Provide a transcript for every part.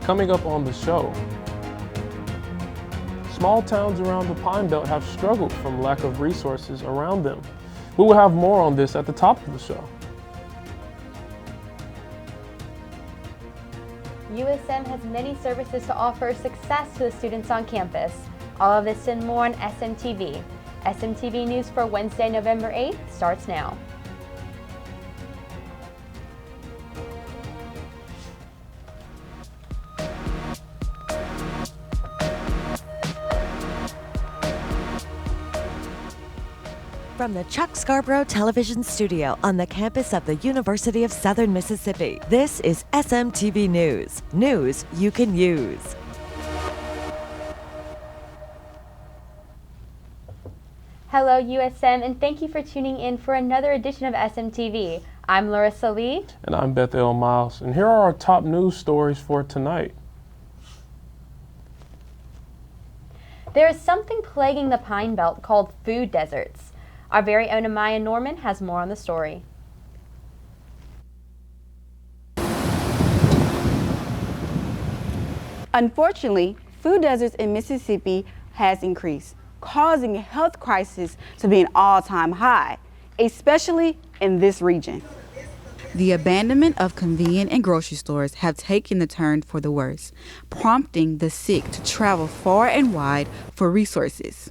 Coming up on the show, small towns around the Pine Belt have struggled from lack of resources around them. We will have more on this at the top of the show. USM has many services to offer success to the students on campus. All of this and more on SMTV. SMTV News for Wednesday, November 8th starts now. From the Chuck Scarborough Television Studio on the campus of the University of Southern Mississippi, this is SMTV News. News you can use. Hello USM, and thank you for tuning in for another edition of SMTV. I'm Larissa Lee. And I'm Bethal Miles, and here are our top news stories for tonight. There is something plaguing the Pine Belt called food deserts. Our very own Amaya Norman has more on the story. Unfortunately, food deserts in Mississippi has increased, causing a health crisis to be an all-time high, especially in this region. The abandonment of convenience and grocery stores have taken the turn for the worse, prompting the sick to travel far and wide for resources.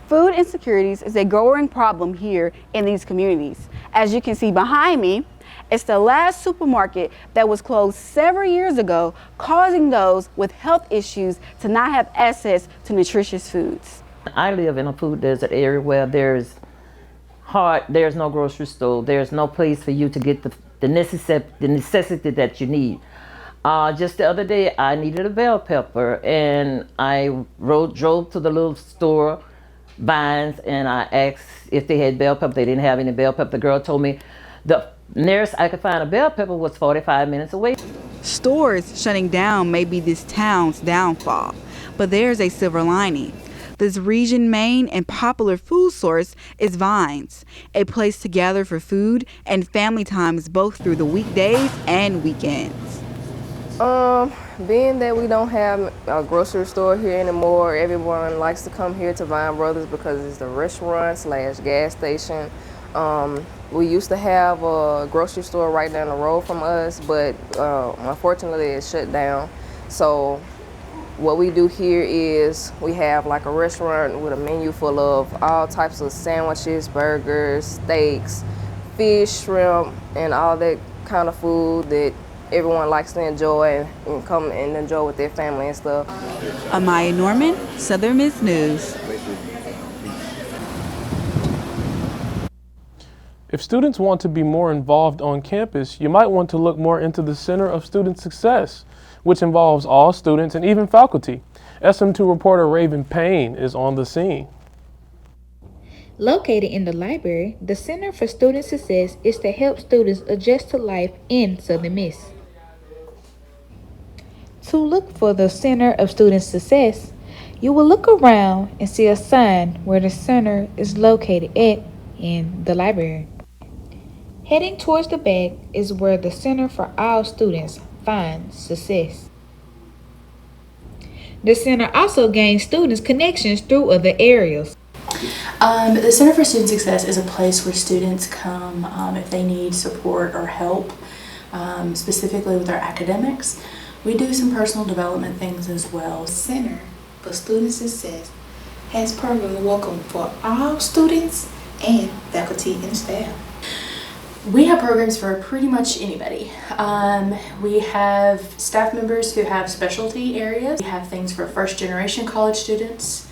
Food insecurities is a growing problem here in these communities. As you can see behind me, it's the last supermarket that was closed several years ago, causing those with health issues to not have access to nutritious foods. I live in a food desert area where there's no grocery store, there's no place for you to get the necessity that you need. Just the other day, I needed a bell pepper, and I drove to the little store, Vines, and I asked if they had bell pepper. They didn't have any bell pepper. The girl told me the nearest I could find a bell pepper was 45 minutes away. Stores shutting down may be this town's downfall, but there's a silver lining. This region's main and popular food source is Vines, a place to gather for food and family times both through the weekdays and weekends. Being that we don't have a grocery store here anymore, everyone likes to come here to Vine Brothers because it's the restaurant/gas station. We used to have a grocery store right down the road from us, but unfortunately it's shut down. So what we do here is we have like a restaurant with a menu full of all types of sandwiches, burgers, steaks, fish, shrimp, and all that kind of food that everyone likes to enjoy and come and enjoy with their family and stuff. Amaya Norman, Southern Miss News. If students want to be more involved on campus, you might want to look more into the Center of Student Success, which involves all students and even faculty. SM2 reporter Raven Payne is on the scene. Located in the library, the Center for Student Success is to help students adjust to life in Southern Miss. To look for the Center of Student Success, you will look around and see a sign where the center is located at in the library. Heading towards the back is where the Center for All Students finds success. The center also gains students connections through other areas. The Center for Student Success is a place where students come if they need support or help, specifically with their academics. We do some personal development things as well. Center for Student Success has programs welcome for all students and faculty and staff. We have programs for pretty much anybody. We have staff members who have specialty areas. We have things for first generation college students,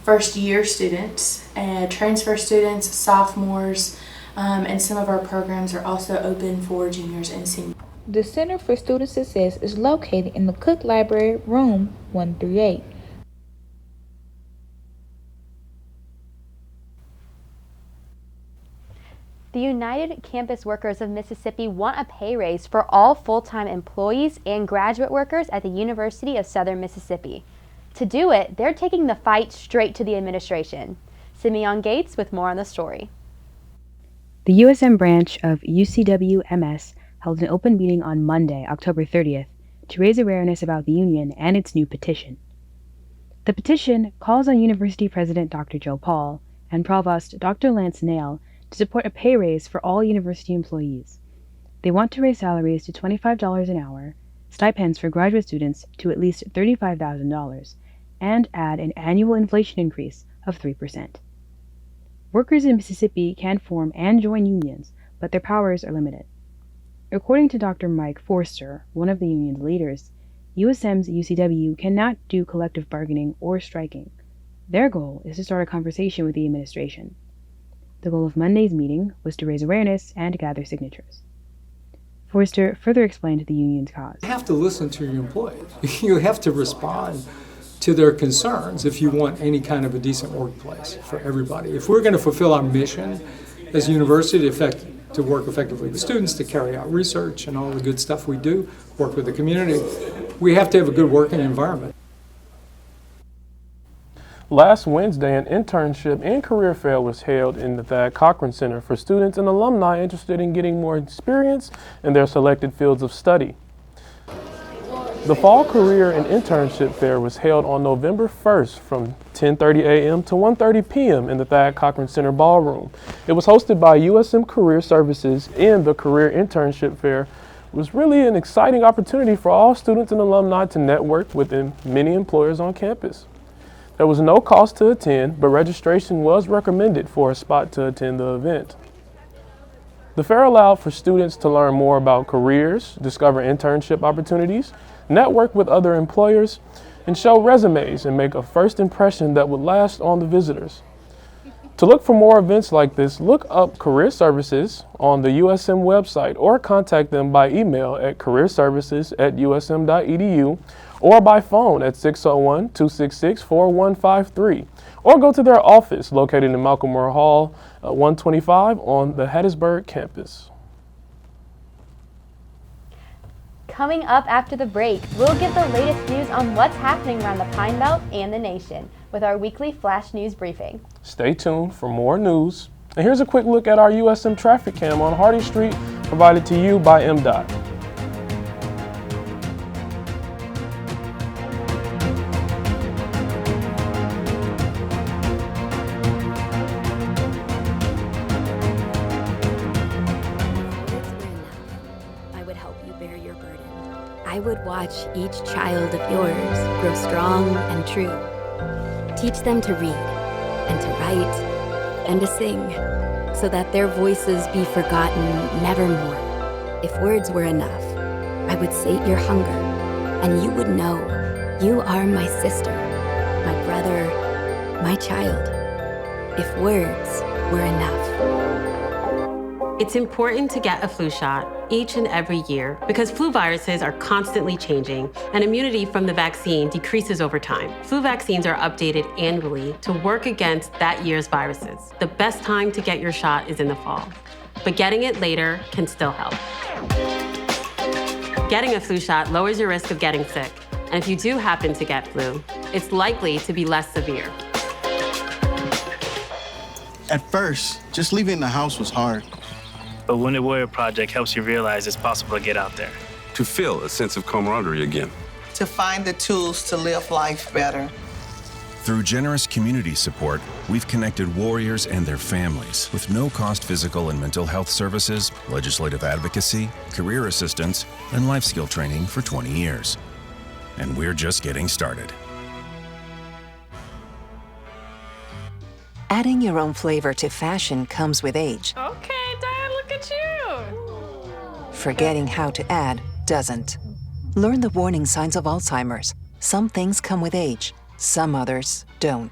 first year students, and transfer students, sophomores, and some of our programs are also open for juniors and seniors. The Center for Student Success is located in the Cook Library, room 138. The United Campus Workers of Mississippi want a pay raise for all full-time employees and graduate workers at the University of Southern Mississippi. To do it, they're taking the fight straight to the administration. Simeon Gates with more on the story. The USM branch of UCWMS held an open meeting on Monday, October 30th, to raise awareness about the union and its new petition. The petition calls on University President Dr. Joe Paul and Provost Dr. Lance Nail to support a pay raise for all university employees. They want to raise salaries to $25 an hour, stipends for graduate students to at least $35,000, and add an annual inflation increase of 3%. Workers in Mississippi can form and join unions, but their powers are limited. According to Dr. Mike Forster, one of the union's leaders, USM's UCW cannot do collective bargaining or striking. Their goal is to start a conversation with the administration. The goal of Monday's meeting was to raise awareness and gather signatures. Forster further explained the union's cause. You have to listen to your employees. You have to respond to their concerns if you want any kind of a decent workplace for everybody. If we're going to fulfill our mission as a university to work effectively with students, to carry out research and all the good stuff we do, work with the community, we have to have a good working environment. Last Wednesday, an internship and career fair was held in the Thad Cochran Center for students and alumni interested in getting more experience in their selected fields of study. The Fall Career and Internship Fair was held on November 1st from 10:30 a.m. to 1:30 p.m. in the Thad Cochran Center Ballroom. It was hosted by USM Career Services, and the Career Internship Fair was really an exciting opportunity for all students and alumni to network with many employers on campus. There was no cost to attend, but registration was recommended for a spot to attend the event. The fair allowed for students to learn more about careers, discover internship opportunities, network with other employers, and show resumes and make a first impression that would last on the visitors. To look for more events like this, look up Career Services on the USM website or contact them by email at careerservices@usm.edu or by phone at 601-266-4153, or go to their office located in Malcolm Moore Hall, 125 on the Hattiesburg campus. Coming up after the break, we'll give the latest news on what's happening around the Pine Belt and the nation with our weekly flash news briefing. Stay tuned for more news. And here's a quick look at our USM traffic cam on Hardy Street, provided to you by MDOT. I would watch each child of yours grow strong and true. Teach them to read and to write and to sing, so that their voices be forgotten nevermore. If words were enough, I would sate your hunger, and you would know you are my sister, my brother, my child. If words were enough. It's important to get a flu shot each and every year because flu viruses are constantly changing and immunity from the vaccine decreases over time. Flu vaccines are updated annually to work against that year's viruses. The best time to get your shot is in the fall, but getting it later can still help. Getting a flu shot lowers your risk of getting sick, and if you do happen to get flu, it's likely to be less severe. At first, just leaving the house was hard. But Wounded Warrior Project helps you realize it's possible to get out there. To feel a sense of camaraderie again. To find the tools to live life better. Through generous community support, we've connected warriors and their families with no-cost physical and mental health services, legislative advocacy, career assistance, and life skill training for 20 years. And we're just getting started. Adding your own flavor to fashion comes with age. Okay, Dad, look at you. Forgetting how to add doesn't. Learn the warning signs of Alzheimer's. Some things come with age, some others don't.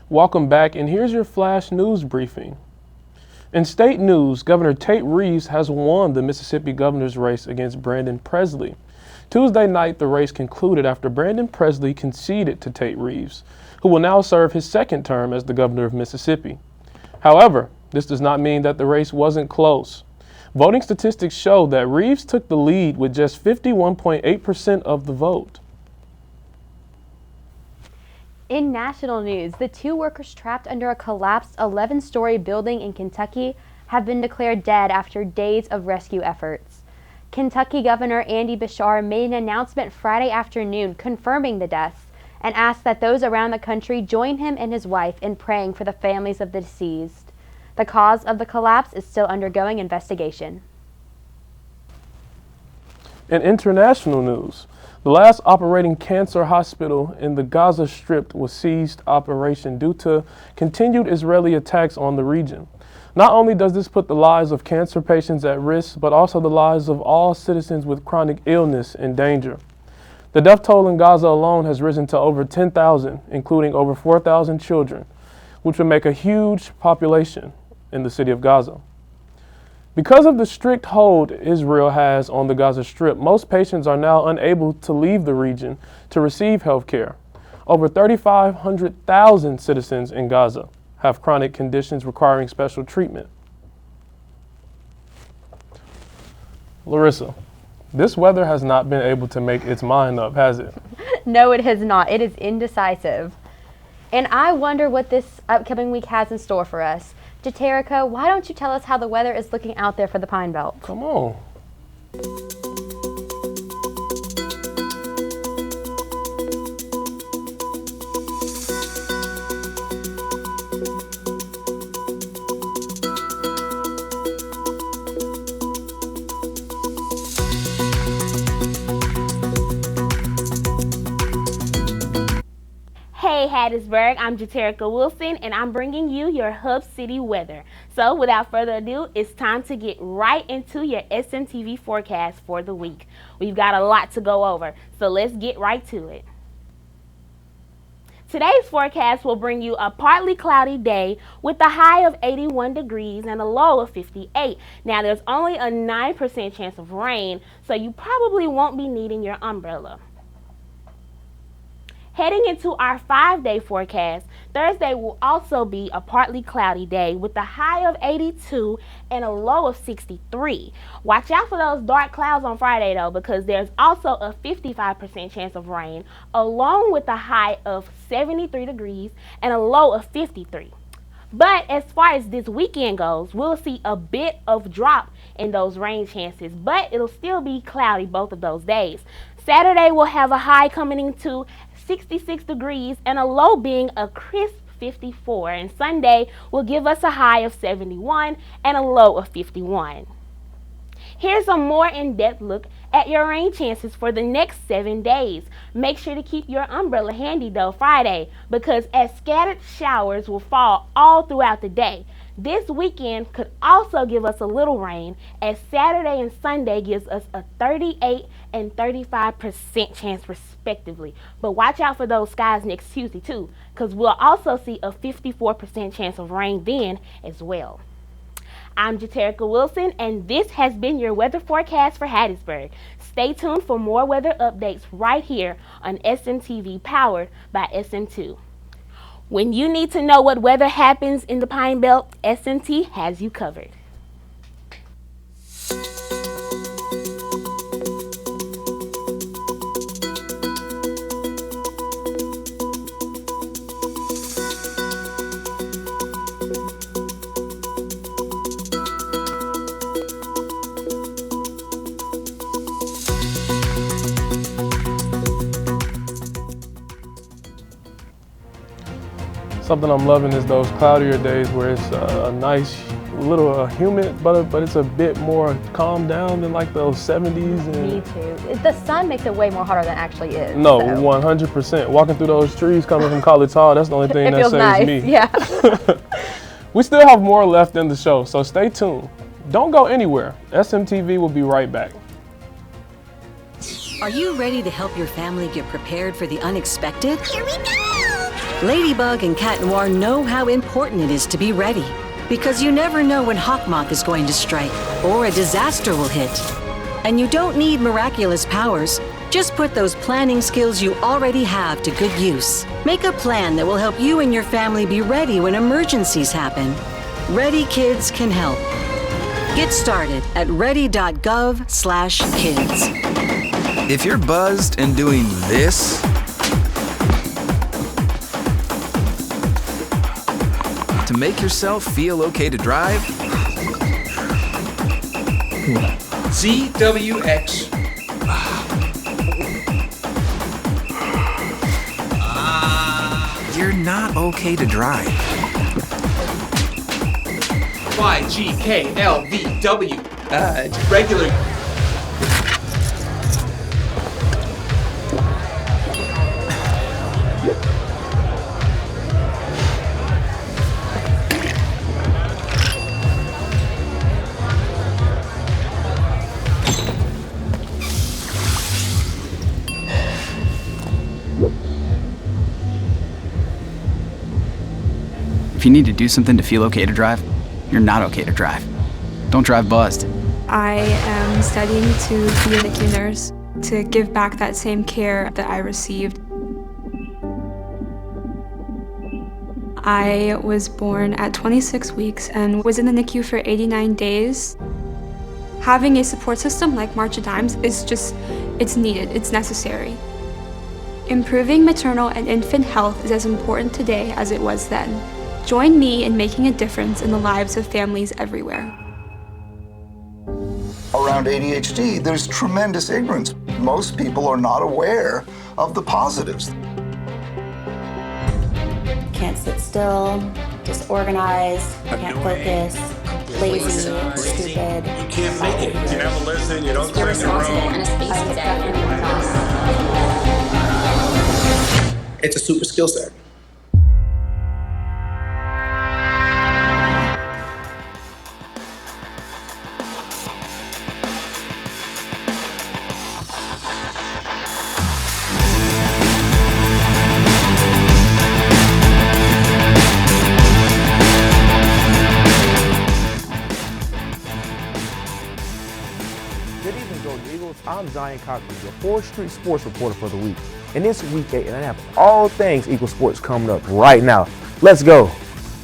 Welcome back, and here's your flash news briefing. In state news, Governor Tate Reeves has won the Mississippi governor's race against Brandon Presley. Tuesday night, the race concluded after Brandon Presley conceded to Tate Reeves, who will now serve his second term as the governor of Mississippi. However, this does not mean that the race wasn't close. Voting statistics show that Reeves took the lead with just 51.8% of the vote. In national news, the 2 workers trapped under a collapsed 11-story building in Kentucky have been declared dead after days of rescue efforts. Kentucky Governor Andy Beshear made an announcement Friday afternoon confirming the deaths and asked that those around the country join him and his wife in praying for the families of the deceased. The cause of the collapse is still undergoing investigation. In international news, the last operating cancer hospital in the Gaza Strip was ceased operation due to continued Israeli attacks on the region. Not only does this put the lives of cancer patients at risk, but also the lives of all citizens with chronic illness in danger. The death toll in Gaza alone has risen to over 10,000, including over 4,000 children, which would make a huge population in the city of Gaza. Because of the strict hold Israel has on the Gaza Strip, most patients are now unable to leave the region to receive health care. Over 3,500,000 citizens in Gaza have chronic conditions requiring special treatment. Larissa, this weather has not been able to make its mind up, has it? No, it has not. It is indecisive. And I wonder what this upcoming week has in store for us. Jaterica, why don't you tell us how the weather is looking out there for the Pine Belt? Come on. Hey Hattiesburg, I'm Jaterica Wilson and I'm bringing you your Hub City weather. So without further ado, it's time to get right into your SMTV forecast for the week. We've got a lot to go over, so let's get right to it. Today's forecast will bring you a partly cloudy day with a high of 81 degrees and a low of 58. Now there's only a 9% chance of rain, so you probably won't be needing your umbrella. Heading into our 5-day forecast, Thursday will also be a partly cloudy day with a high of 82 and a low of 63. Watch out for those dark clouds on Friday though, because there's also a 55% chance of rain, along with a high of 73 degrees and a low of 53. But as far as this weekend goes, we'll see a bit of drop in those rain chances, but it'll still be cloudy both of those days. Saturday will have a high coming into 66 degrees and a low being a crisp 54, and Sunday will give us a high of 71 and a low of 51. Here's a more in-depth look at your rain chances for the next 7 days. Make sure to keep your umbrella handy though Friday, because as scattered showers will fall all throughout the day. This weekend could also give us a little rain, as Saturday and Sunday gives us a 38 and 35% chance respectively. But watch out for those skies next Tuesday too, because we'll also see a 54% chance of rain then as well. I'm Jaterica Wilson, and this has been your weather forecast for Hattiesburg. Stay tuned for more weather updates right here on SMTV, powered by SM2. When you need to know what weather happens in the Pine Belt, SMT has you covered. Something I'm loving is those cloudier days where it's a nice little humid, but it's a bit more calmed down than like those 70s. And Me too. The sun makes it way more hotter than it actually is. no, so. 100%. Walking through those trees coming from College Hall, that's the only thing It that feels saves nice. me. Yeah. We still have more left in the show, so stay tuned. Don't go anywhere. SMTV will be right back. Are you ready to help your family get prepared for the unexpected? Here we go! Ladybug and Cat Noir know how important it is to be ready, because you never know when Hawkmoth is going to strike or a disaster will hit. And you don't need miraculous powers. Just put those planning skills you already have to good use. Make a plan that will help you and your family be ready when emergencies happen. Ready Kids can help. Get started at ready.gov/kids. If you're buzzed and doing this, To make yourself feel okay to drive, ZWX. you're not okay to drive. YGKLVW. Regular. If you need to do something to feel okay to drive, you're not okay to drive. Don't drive buzzed. I am studying to be a NICU nurse to give back that same care that I received. I was born at 26 weeks and was in the NICU for 89 days. Having a support system like March of Dimes is it's needed, it's necessary. Improving maternal and infant health is as important today as it was then. Join me in making a difference in the lives of families everywhere. Around ADHD, there's tremendous ignorance. Most people are not aware of the positives. Can't sit still, disorganized, can't focus, lazy, stupid. You can't make it. You never listen, you don't clean your room. It's a super skill set. I'm Zion Cochran, your 4th Street Sports reporter for the week. And it's week 8, and I have all things Eagle Sports coming up right now. Let's go.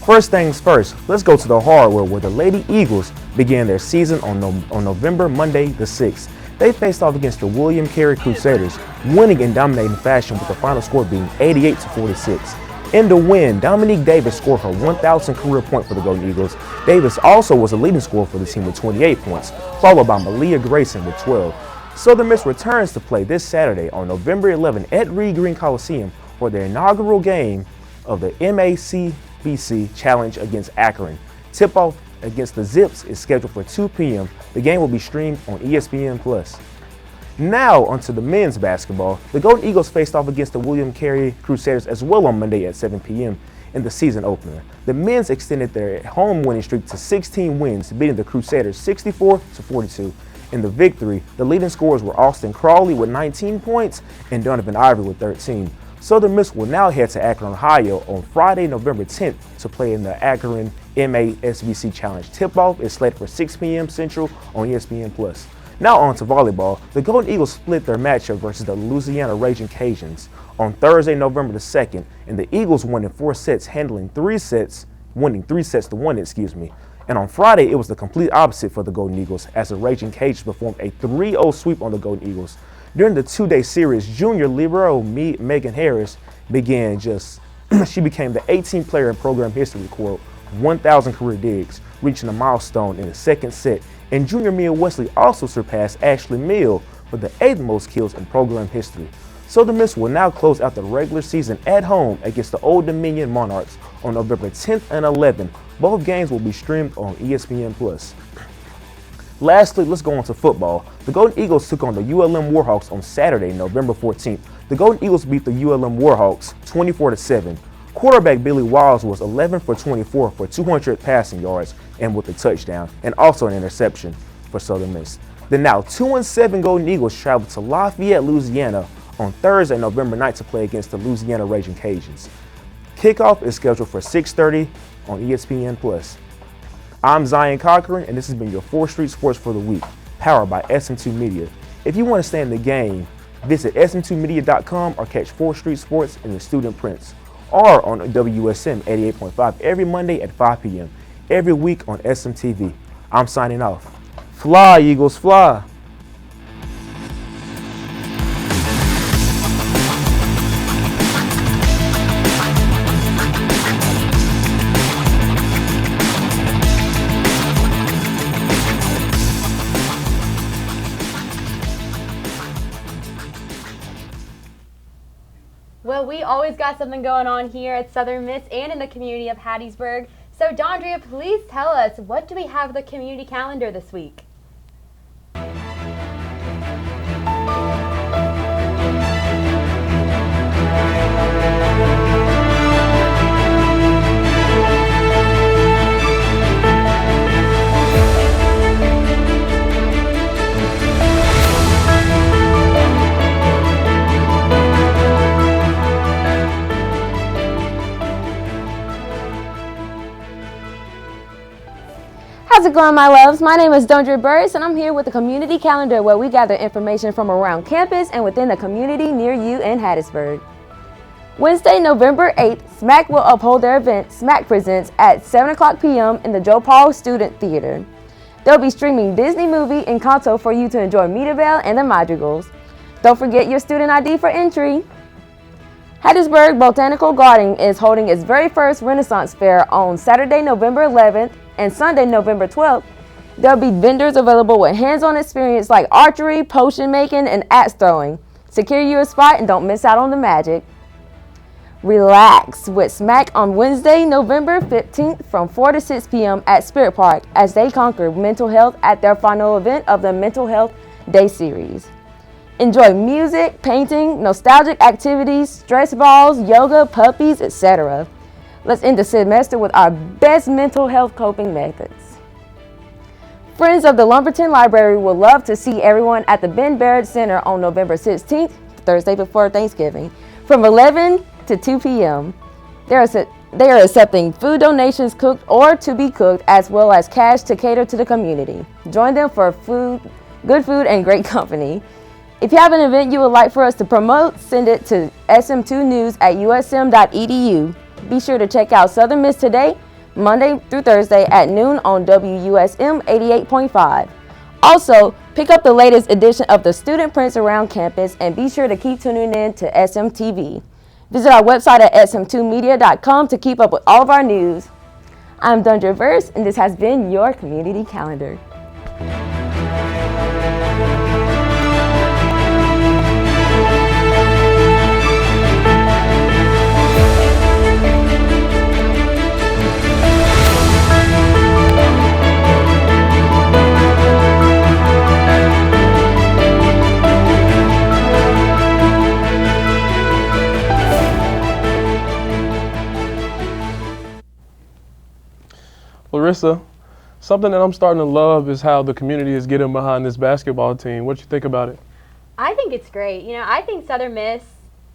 First things first, let's go to the hardware where the Lady Eagles began their season on November Monday the 6th. They faced off against the William Carey Crusaders, winning in dominating fashion with the final score being 88-46. In the win, Dominique Davis scored her 1,000th career point for the Golden Eagles. Davis also was the leading scorer for the team with 28 points, followed by Malia Grayson with 12. Southern Miss returns to play this Saturday on November 11 at Reed Green Coliseum for their inaugural game of the MACBC Challenge against Akron. Tip-off against the Zips is scheduled for 2 p.m. The game will be streamed on ESPN+. Now onto the men's basketball. The Golden Eagles faced off against the William Carey Crusaders as well on Monday at 7 p.m. in the season opener. The men's extended their home winning streak to 16 wins, beating the Crusaders 64-42. In the victory, the leading scorers were Austin Crawley with 19 points and Donovan Ivory with 13. Southern Miss will now head to Akron, Ohio on Friday, November 10th to play in the Akron MASBC Challenge. Tip-off is slated for 6 p.m. Central on ESPN+. Now on to volleyball. The Golden Eagles split their matchup versus the Louisiana Raging Cajuns on Thursday, November the 2nd, and the Eagles won in 4 sets, winning 3 sets to 1, And on Friday, it was the complete opposite for the Golden Eagles as the Raging Cajuns performed a 3-0 sweep on the Golden Eagles. During the 2-day series, junior libero Megan Harris became the 18th player in program history to record 1,000 career digs, reaching a milestone in the second set. And junior Mia Wesley also surpassed Ashley Mill for the 8th most kills in program history. Southern Miss will now close out the regular season at home against the Old Dominion Monarchs on November 10th and 11th. Both games will be streamed on ESPN+. Lastly, let's go on to football. The Golden Eagles took on the ULM Warhawks on Saturday, November 14th. The Golden Eagles beat the ULM Warhawks 24-7. Quarterback Billy Wiles was 11 for 24 for 200 passing yards and with a touchdown, and also an interception for Southern Miss. The now 2-7 Golden Eagles travel to Lafayette, Louisiana on Thursday, November 9th to play against the Louisiana Raging Cajuns. Kickoff is scheduled for 6:30 on ESPN+. I'm Zion Cochran, and this has been your 4th Street Sports for the week, powered by SM2 Media. If you want to stay in the game, visit sm2media.com or catch 4th Street Sports in the student prints, or on WSM 88.5 every Monday at 5 p.m., every week on SMTV. I'm signing off. Fly, Eagles, fly. Well, we always got something going on here at Southern Miss and in the community of Hattiesburg. So, Dondria, please tell us, what do we have on the community calendar this week? How's it going, my loves? My name is Dondria Burris, and I'm here with the community calendar where we gather information from around campus and within the community near you in Hattiesburg. Wednesday, November 8th, SMAC will uphold their event, SMAC Presents, at 7 o'clock p.m. in the Joe Paul Student Theater. They'll be streaming Disney movie and Encanto for you to enjoy Meet Belle and the Madrigals. Don't forget your student ID for entry. Hattiesburg Botanical Garden is holding its very first Renaissance Fair on Saturday, November 11th and Sunday, November 12th. There'll be vendors available with hands-on experience like archery, potion making, and axe throwing. Secure your spot and don't miss out on the magic. Relax with SMAC on Wednesday, November 15th from 4 to 6 p.m. at Spirit Park as they conquer mental health at their final event of the Mental Health Day series. Enjoy music, painting, nostalgic activities, stress balls, yoga, puppies, etc. Let's end the semester with our best mental health coping methods. Friends of the Lumberton Library would love to see everyone at the Ben Barrett Center on November 16th, Thursday before Thanksgiving, from 11 to 2 p.m. They are accepting food donations cooked or to be cooked, as well as cash to cater to the community. Join them for good food and great company. If you have an event you would like for us to promote, send it to sm2news@usm.edu. Be sure to check out Southern Miss Today, Monday through Thursday at noon on WUSM 88.5. Also, pick up the latest edition of the Student Prints around campus and be sure to keep tuning in to SMTV. Visit our website at sm2media.com to keep up with all of our news. I'm Dondria Verse, and this has been your community calendar. Larissa, something that I'm starting to love is how the community is getting behind this basketball team. What do you think about it? I think it's great. You know, I think Southern Miss,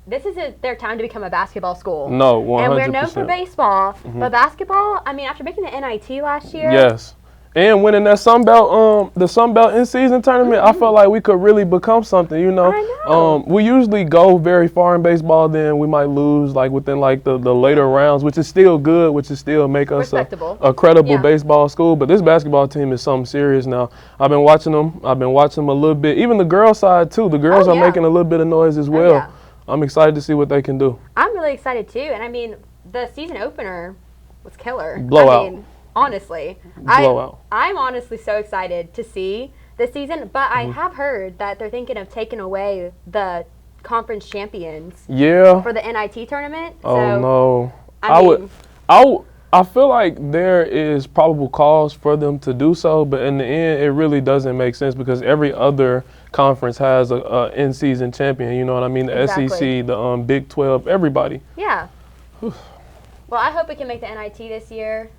this is their time to become a basketball school. No, 100%. And we're known for baseball, but basketball, I mean, after making the NIT last year. Yes. And winning that Sun Belt, the Sun Belt in-season tournament, I felt like we could really become something, you know. I know. We usually go very far in baseball, then we might lose like within like the later rounds, which is still good, which is still make us a credible baseball school. But this basketball team is something serious now. I've been watching them. I've been watching them a little bit. Even the girls' side too. The girls are making a little bit of noise as well. I'm excited to see what they can do. I'm really excited too. And I mean, the season opener was killer. Blowout. I mean, honestly, I'm honestly so excited to see this season, but I have heard that they're thinking of taking away the conference champions for the NIT tournament. Oh so, no. I feel like there is probable cause for them to do so, but in the end it really doesn't make sense because every other conference has a in-season champion, you know what I mean? The SEC, the Big 12, everybody. Yeah. Well, I hope we can make the NIT this year.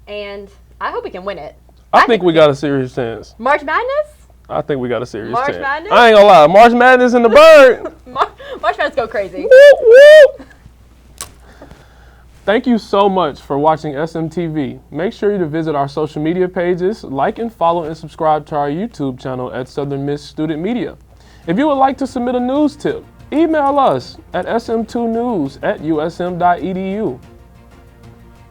And I hope we can win it. I think we got a serious chance. March Madness? I think we got a serious March chance. Madness? I ain't gonna lie. March Madness in the bird. March Madness go crazy. Whoop, whoop. Thank you so much for watching SMTV. Make sure to visit our social media pages, like and follow and subscribe to our YouTube channel at Southern Miss Student Media. If you would like to submit a news tip, email us at sm2news@usm.edu.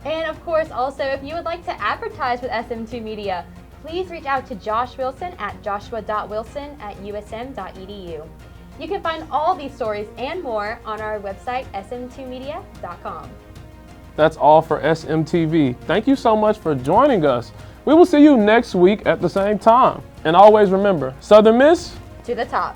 And of course, also, if you would like to advertise with SM2 Media, please reach out to Josh Wilson at joshua.wilson@usm.edu. You can find all these stories and more on our website, sm2media.com. That's all for SMTV. Thank you so much for joining us. We will see you next week at the same time. And always remember, Southern Miss to the top.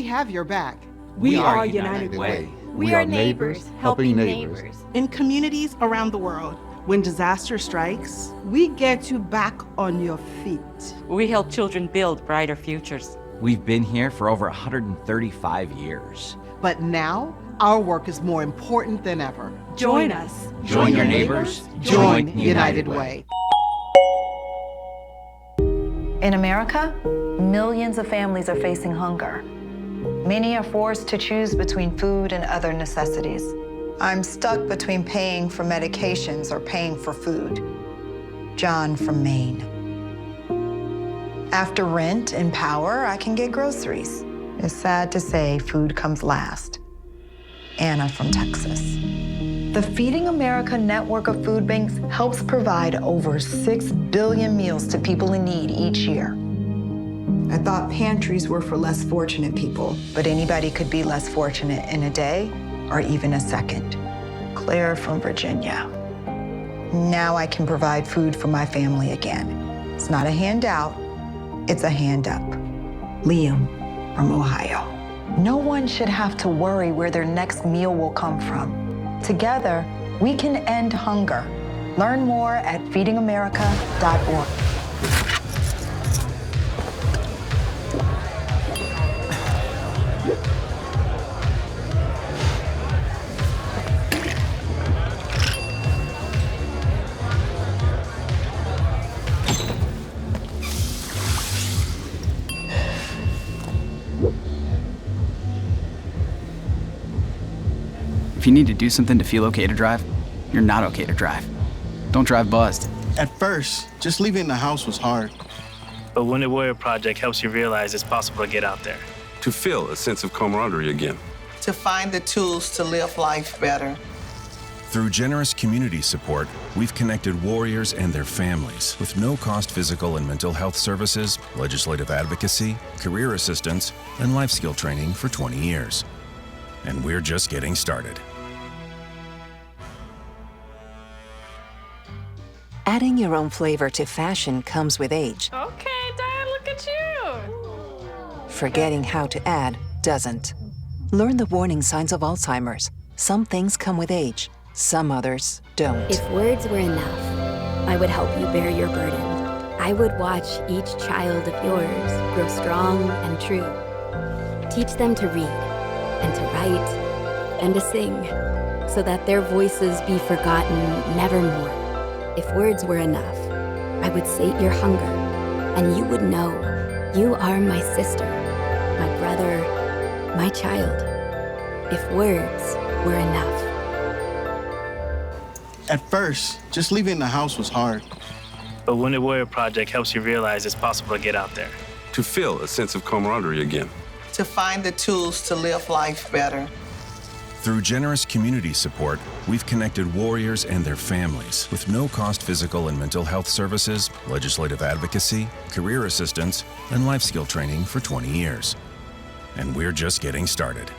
have your back. We are United Way. We are neighbors helping neighbors. In communities around the world, when disaster strikes, We get you back on your feet. We help children build brighter futures. We've been here for over 135 years. But now, our work is more important than ever. Join us. Join your neighbors. Join United Way. In America, millions of families are facing hunger. Many are forced to choose between food and other necessities. I'm stuck between paying for medications or paying for food. John from Maine. After rent and power, I can get groceries. It's sad to say food comes last. Anna from Texas. The Feeding America network of food banks helps provide over 6 billion meals to people in need each year. I thought pantries were for less fortunate people, but anybody could be less fortunate in a day or even a second. Claire from Virginia. Now I can provide food for my family again. It's not a handout, it's a hand up. Liam from Ohio. No one should have to worry where their next meal will come from. Together, we can end hunger. Learn more at feedingamerica.org. If you need to do something to feel okay to drive, you're not okay to drive. Don't drive buzzed. At first, just leaving the house was hard. But Wounded Warrior Project helps you realize it's possible to get out there. To feel a sense of camaraderie again. to find the tools to live life better. Through generous community support, we've connected warriors and their families with no-cost physical and mental health services, legislative advocacy, career assistance, and life skill training for 20 years. And we're just getting started. Adding your own flavor to fashion comes with age. Okay, Dad, look at you. Forgetting how to add doesn't. Learn the warning signs of Alzheimer's. Some things come with age. Some others don't. If words were enough, I would help you bear your burden. I would watch each child of yours grow strong and true. Teach them to read and to write and to sing so that their voices be forgotten nevermore. If words were enough, I would sate your hunger and you would know you are my sister, my brother, my child. If words were enough. At first, just leaving the house was hard. But Wounded Warrior Project helps you realize it's possible to get out there. To feel a sense of camaraderie again. To find the tools to live life better. Through generous community support, we've connected warriors and their families with no-cost physical and mental health services, legislative advocacy, career assistance, and life skill training for 20 years. And we're just getting started.